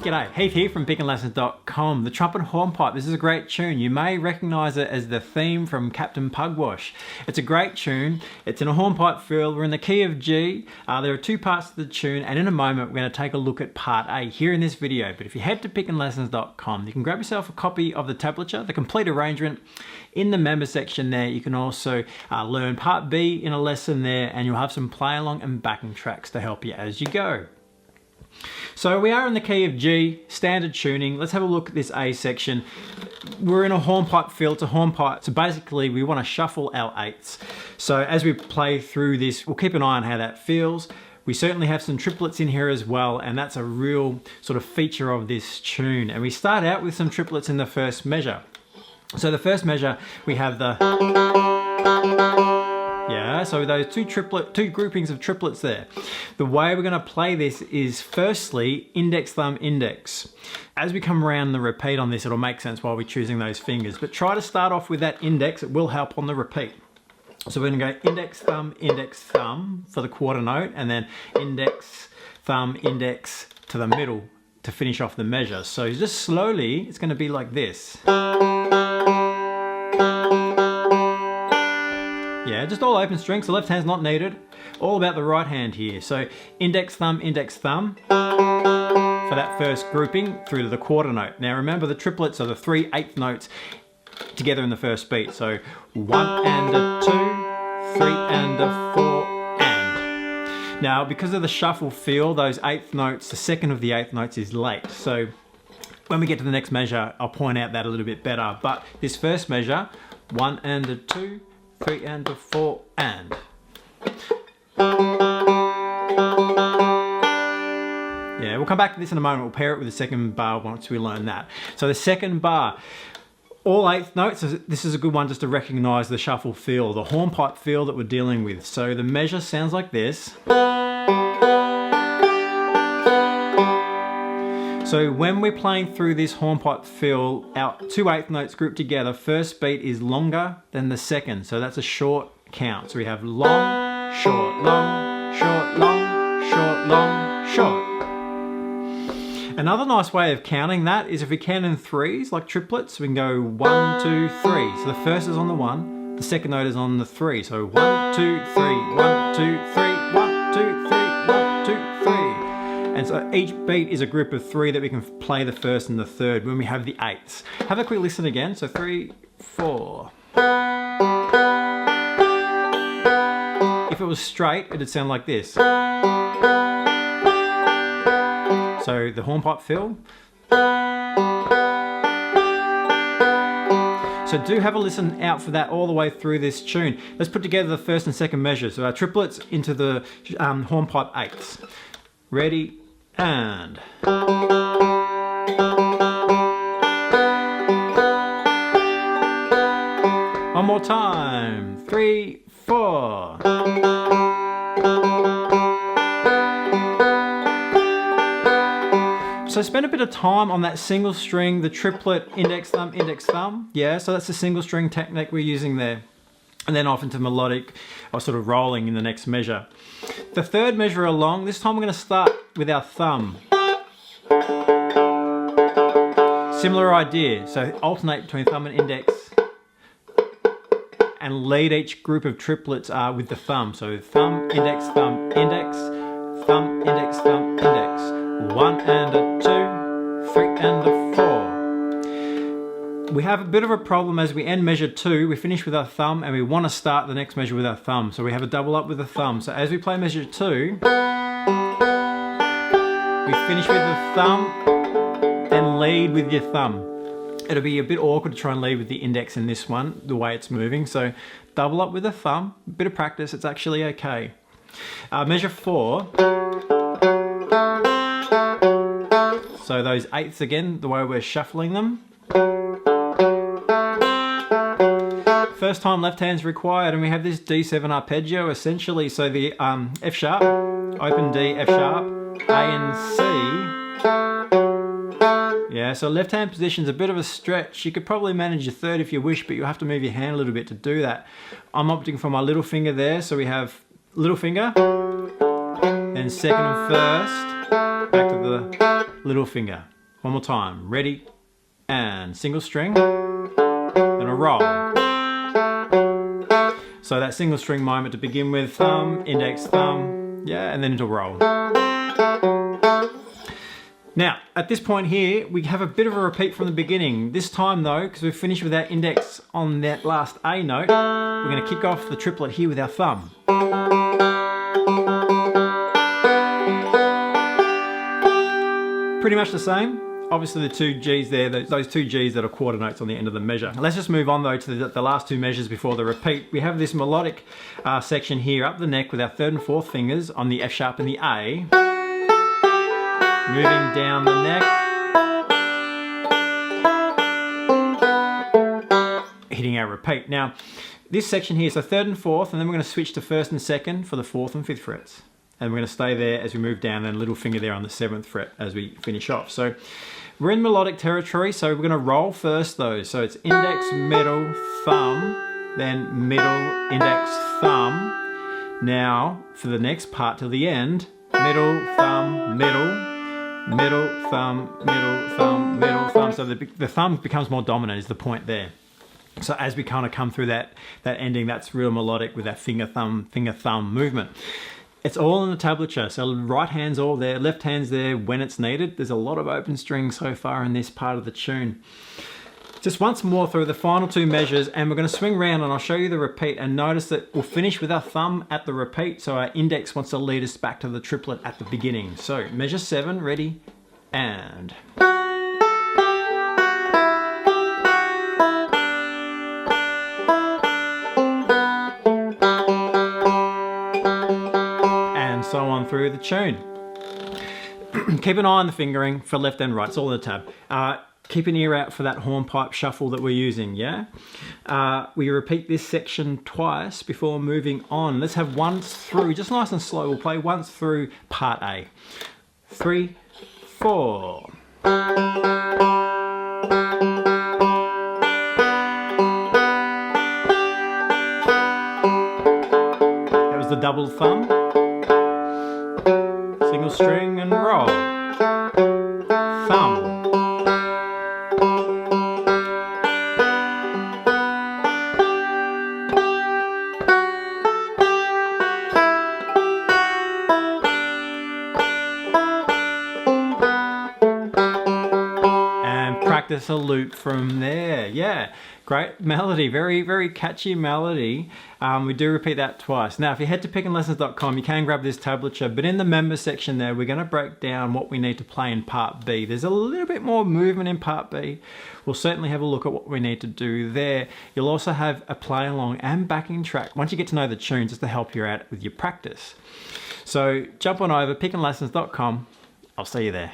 G'day, Heath here from pickinglessons.com. The Trumpet Hornpipe. This is a great tune. You may recognize it as the theme from Captain Pugwash. It's a great tune. It's in a hornpipe field. We're in the key of G. There are two parts to the tune, and in a moment we're going to take a look at part A here in this video. But if you head to pickinglessons.com, you can grab yourself a copy of the tablature, the complete arrangement. In the member section there, you can also learn part B in a lesson there, and you'll have some play along and backing tracks to help you as you go. So we are in the key of G, standard tuning. Let's have a look at this A section. We're in a hornpipe field, it's a hornpipe. So basically we want to shuffle our eighths. So as we play through this, we'll keep an eye on how that feels. We certainly have some triplets in here as well, and that's a real sort of feature of this tune. And we start out with some triplets in the first measure. So the first measure, we have the... Yeah, so those two groupings of triplets there. The way we're going to play this is firstly index, thumb, index. As we come around the repeat on this, it'll make sense while we're choosing those fingers, but try to start off with that index. It will help on the repeat. So we're going to go index, thumb for the quarter note, and then index, thumb, index to the middle to finish off the measure. So just slowly, it's going to be like this. Yeah, just all open strings, the left hand's not needed. All about the right hand here. So index, thumb for that first grouping through to the quarter note. Now remember, the triplets are the 3 eighth notes together in the first beat. So 1 and a 2, 3 and a 4 and. Now because of the shuffle feel, those eighth notes, the second of the eighth notes is late. So when we get to the next measure, I'll point out that a little bit better. But this first measure, 1 and a 2, 3 and a 4 and. Yeah, we'll come back to this in a moment. We'll pair it with the second bar once we learn that. So the second bar, all eighth notes. This is a good one just to recognize the shuffle feel, the hornpipe feel that we're dealing with. So the measure sounds like this. So when we're playing through this hornpipe feel, our 2 eighth notes grouped together, first beat is longer than the second. So that's a short count. So we have long, short, long, short, long, short, long, short. Another nice way of counting that is if we count in threes, like triplets, we can go 1, 2, 3. So the first is on the 1, the second note is on the 3. So 1, 2, 3, 1, 2, 3, 1, 2, 3, 1, 2, 3. And so each beat is a group of 3 that we can play the first and the third when we have the eighths. Have a quick listen again. So 3, 4. If it was straight, it'd sound like this. So the hornpipe fill. So do have a listen out for that all the way through this tune. Let's put together the first and second measures. So our triplets into the hornpipe eighths. Ready, and. One more time. 3, 4. So spend a bit of time on that single string, the triplet, index, thumb. Yeah, so that's the single string technique we're using there. And then off into melodic, or sort of rolling in the next measure. The third measure along, this time we're going to start with our thumb. Similar idea, so alternate between thumb and index. And lead each group of triplets with the thumb. So thumb, index, thumb, index, thumb, index, thumb, index. 1 and a 2, 3 and a 4. We have a bit of a problem as we end measure 2, we finish with our thumb and we want to start the next measure with our thumb. So we have a double up with the thumb. So as we play measure 2, we finish with the thumb, then lead with your thumb. It'll be a bit awkward to try and lead with the index in this one, the way it's moving. So double up with the thumb, a bit of practice, it's actually okay. Measure 4. So those eighths again, the way we're shuffling them. First time left hand's required, and we have this D7 arpeggio essentially. So the F sharp, open D, F sharp, A and C. Yeah, so left hand position's a bit of a stretch. You could probably manage your third if you wish, but you have to move your hand a little bit to do that. I'm opting for my little finger there, so we have little finger, then second and first, back to the little finger. One more time, ready, and single string, and a roll. So that single string moment to begin with, thumb, index, thumb, yeah, and then into roll. Now, at this point here, we have a bit of a repeat from the beginning. This time though, because we've finished with our index on that last A note, we're going to kick off the triplet here with our thumb. Pretty much the same. Obviously the two G's there, those two G's that are quarter notes on the end of the measure. Let's just move on though to the last two measures before the repeat. We have this melodic section here up the neck with our third and fourth fingers on the F sharp and the A. Moving down the neck, hitting our repeat. Now, this section here, so third and fourth, and then we're going to switch to first and second for the fourth and fifth frets. And we're going to stay there as we move down, and little finger there on the seventh fret as we finish off. So we're in melodic territory, so we're going to roll first though. So it's index, middle, thumb, then middle, index, thumb. Now, for the next part till the end, middle, thumb, middle, middle, thumb, middle, thumb, middle, thumb. So the thumb becomes more dominant is the point there. So as we kind of come through that ending, that's real melodic with that finger, thumb movement. It's all in the tablature. So right hand's all there, left hand's there when it's needed. There's a lot of open strings so far in this part of the tune. Just once more through the final two measures, and we're going to swing around and I'll show you the repeat, and notice that we'll finish with our thumb at the repeat, so our index wants to lead us back to the triplet at the beginning. So measure 7, ready, and... and so on through the tune. Keep an eye on the fingering for left and right, it's all in the tab. Keep an ear out for that hornpipe shuffle that we're using, yeah? We repeat this section twice before moving on. Let's have once through, just nice and slow. We'll play once through part A. 3, 4. That was the double thumb. Single string and roll. Thumb. Practice a loop from there. Yeah, great melody, very, very catchy melody. We do repeat that twice. Now, if you head to pickinglessons.com, you can grab this tablature, but in the members section there, we're going to break down what we need to play in part B. There's a little bit more movement in part B. We'll certainly have a look at what we need to do there. You'll also have a play along and backing track once you get to know the tunes, just to help you out with your practice. So jump on over, pickinglessons.com. I'll see you there.